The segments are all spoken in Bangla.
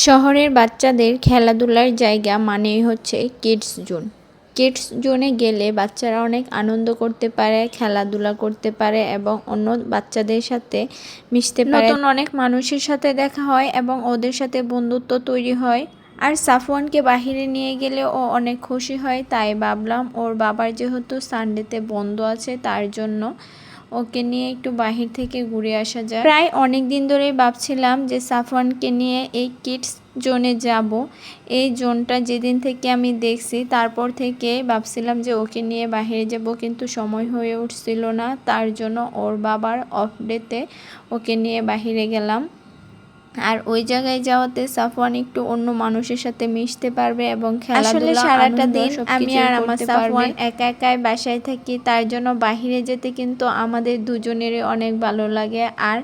শহরের বাচ্চাদের খেলাধুলার জায়গা মানেই হচ্ছে কিডস জোন। কিডস জোনে গেলে বাচ্চারা অনেক আনন্দ করতে পারে, খেলাধুলা করতে পারে এবং অন্য বাচ্চাদের সাথে মিশতে পারে। নতুন অনেক মানুষের সাথে দেখা হয় এবং ওদের সাথে বন্ধুত্ব তৈরি হয়। আর সাফওয়ানকে বাহিরে নিয়ে গেলে ও অনেক খুশি হয়, তাই ভাবলাম ওর বাবার যেহেতু সানডেতে বন্ধ আছে তার জন্য ওকে নিয়ে একটু বাহির থেকে ঘুরে আসা যায়। প্রায় অনেক দিন ধরেই ভাবছিলাম যে সাফওয়ানকে নিয়ে এই কিডস জোনে যাব। এই জোনটা যেদিন থেকে আমি দেখছি তারপর থেকে ভাবছিলাম যে ওকে নিয়ে বাহিরে যাব, কিন্তু সময় হয়ে উঠছিল না। তার জন্য ওর বাবার অফ ডেতে ওকে নিয়ে বাহিরে গেলাম। আর ওই জায়গায় যাওয়াতে সাফওয়ান একটু অন্য মানুষের সাথে মিশতে পারবে এবং খেলাধুলা সারাটা দিন আমি আর আমার সাফওয়ান একা একাই বাসায় থাকি, তার জন্য বাহিরে যেতে কিন্তু আমাদের দুজনেরই অনেক ভালো লাগে। আর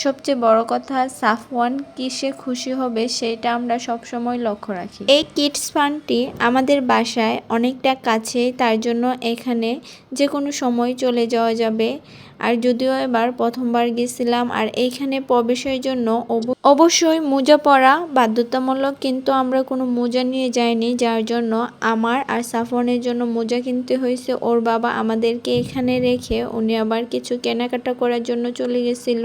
সবচেয়ে বড় কথা, সাফওয়ান কিসে খুশি হবে সেটা আমরা সবসময় লক্ষ্য রাখি। এই কিডস ফানটি আমাদের বাসায় অনেকটা কাছেই, তার জন্য এখানে যে কোনো সময় চলে যাওয়া যাবে। আর যদিও এবার প্রথমবার গেছিলাম, আর এইখানে প্রবেশের জন্য অবশ্যই মোজা পরা বাধ্যতামূলক, কিন্তু আমরা কোনো মোজা নিয়ে যাইনি, যার জন্য আমার আর সাফওয়ানের জন্য মোজা কিনতে হয়েছে। ওর বাবা আমাদেরকে এখানে রেখে উনি আবার কিছু কেনাকাটা করার জন্য চলে গেছিল।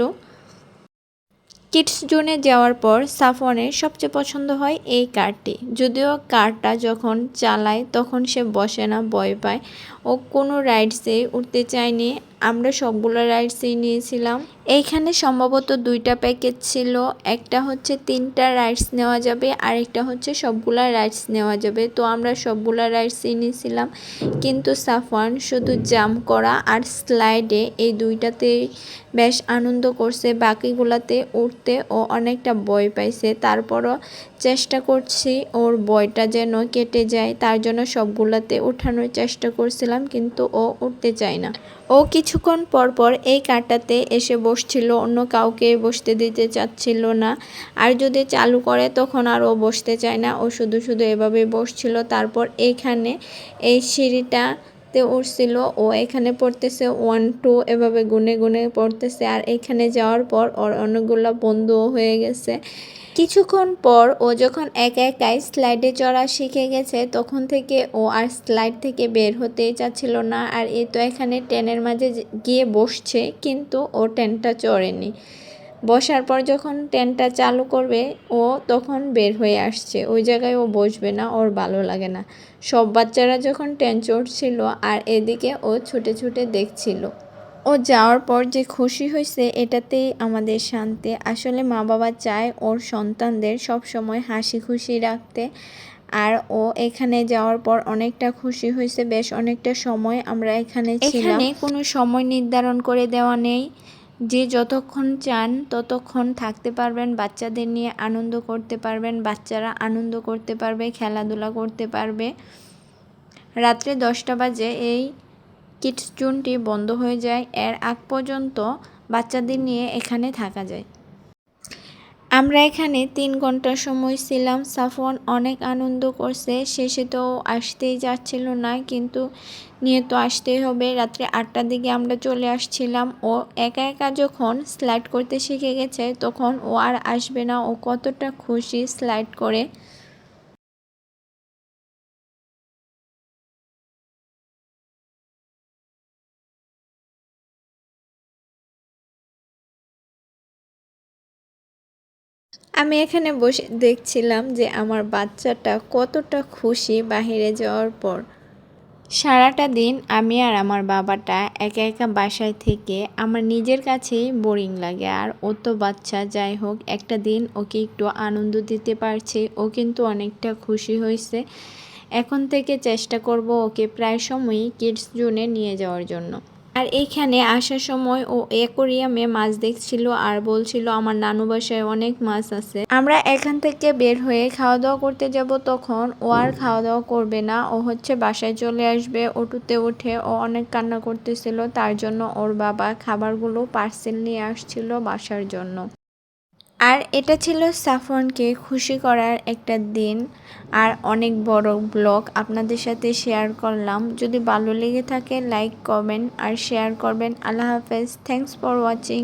কিডস জোনে যাওয়ার পর সাফওয়ানের সবচেয়ে পছন্দ হয় এই কারটি। যদিও কারটা যখন চালায় তখন সে বসে না, ভয় পায়। ও কোনো রাইডসে উঠতে চায়নি। আমরা সবগুলো রাইডসেই নিয়েছিলাম। এইখানে সম্ভবত 2টা প্যাকেজ ছিল, একটা হচ্ছে 3টা রাইডস নেওয়া যাবে, আরেকটা হচ্ছে সবগুলা রাইডস নেওয়া যাবে। তো আমরা সবগুলা রাইডসই নিয়েছিলাম, কিন্তু সাফওয়ান শুধু জাম্প করা আর স্লাইডে এই 2টাতেই বেশ আনন্দ করছে। বাকিগুলাতে উঠতে ও অনেকটা ভয় পাইছে। তারপরও চেষ্টা করছি ওর ভয়টা যেন কেটে যায়, তার জন্য সবগুলাতে উঠানোর চেষ্টা করছিলাম, কিন্তু ও উঠতে চায় না। ও কিছুক্ষণ পর পর এই কারটাতে এসে বসছিল, অন্য কাউকে বসতে দিতে চাচ্ছিল না। আর যদি চালু করে তখন আর ও বসতে চায় না, ও শুধু শুধু এভাবে বসছিল। তারপর এইখানে এই সিঁড়িটাতে উঠছিল, ও এখানে পড়তেছে 1 2 এভাবে গুনে গুনে পড়তেছে। আর এখানে যাওয়ার পর ওর অনেকগুলো বন্ধুও হয়ে গেছে। কিছুক্ষণ পর ও যখন একা একাই স্লাইডে চড়া শিখে গেছে, তখন থেকে ও আর স্লাইড থেকে বের হতেই চাচ্ছিল না। আর এই তো এখানে ট্রেনের মাঝে গিয়ে বসছে, কিন্তু ও ট্রেনটা চড়েনি। বসার পর যখন ট্রেনটা চালু করবে ও তখন বের হয়ে আসছে। ওই জায়গায় ও বসবে না, ওর ভালো লাগে না। সব বাচ্চারা যখন ট্রেন চড়ছিল আর এদিকে ও ছুটে ছুটে দেখছিল। ও যাওয়ার পর যে খুশি হয়েছে এটাতেই আমাদের শান্তি। আসলে মা বাবা চায় ওর সন্তানদের সব সময় হাসি খুশি রাখতে। আর ও এখানে যাওয়ার পর অনেকটা খুশি হয়েছে। বেশ অনেকটা সময় আমরা এখানে ছিলাম। এখানে কোনো সময় নির্ধারণ করে দেওয়া নেই, যে যতক্ষণ চান ততক্ষণ থাকতে পারবেন, বাচ্চাদের নিয়ে আনন্দ করতে পারবেন, বাচ্চারা আনন্দ করতে পারবে, খেলাধুলা করতে পারবে। রাত্রে 10টা বাজে এই কিডস জোনটি বন্ধ হয়ে যায়। এর আগ পর্যন্ত বাচ্চাদের নিয়ে এখানে থাকা যায়। আমরা এখানে 3 ঘন্টা সময় ছিলাম। সাফওয়ান অনেক আনন্দ করছে। শেষে তো আসতেই যাচ্ছিল না, কিন্তু নিয়ে তো আসতেই হবে। রাত্রে 8টার দিকে আমরা চলে আসছিলাম। ও একা একা যখন স্লাইড করতে শিখে গেছে তখন ও আর আসবে না। ও কতটা খুশি স্লাইড করে। আমি এখানে বসে দেখছিলাম যে আমার বাচ্চাটা কতটা খুশি বাহিরে যাওয়ার পর। সারাটা দিন আমি আর আমার বাবাটা একা একা বাসায় থেকে আমার নিজের কাছেই বোরিং লাগে। আর ও তো বাচ্চা, যাই হোক একটা দিন ওকে একটু আনন্দ দিতে পারছি। ও কিন্তু অনেকটা খুশি হয়েছে। এখন থেকে চেষ্টা করব ওকে প্রায় সময়ই কিডস জোনে নিয়ে যাওয়ার জন্য। আর এইখানে আসার সময় ও অ্যাকোরিয়ামে মাছ দেখছিল আর বলছিল আমার নানু বাসায় অনেক মাছ আছে। আমরা এখান থেকে বের হয়ে খাওয়া দাওয়া করতে যাব, তখন ও আর খাওয়া দাওয়া করবে না। ও হচ্ছে বাসায় চলে আসবে। অটোতে উঠে ও অনেক কান্না করতেছিল, তার জন্য ওর বাবা খাবারগুলো পার্সেল নিয়ে আসছিল বাসার জন্য। আর এটা ছিল সাফওয়ানকে খুশি করার একটা দিন আর অনেক বড় ব্লগ আপনাদের সাথে শেয়ার করলাম। যদি ভালো লেগে থাকে লাইক, কমেন্ট আর শেয়ার করবেন। আল্লাহ হাফেজ। Thanks for watching.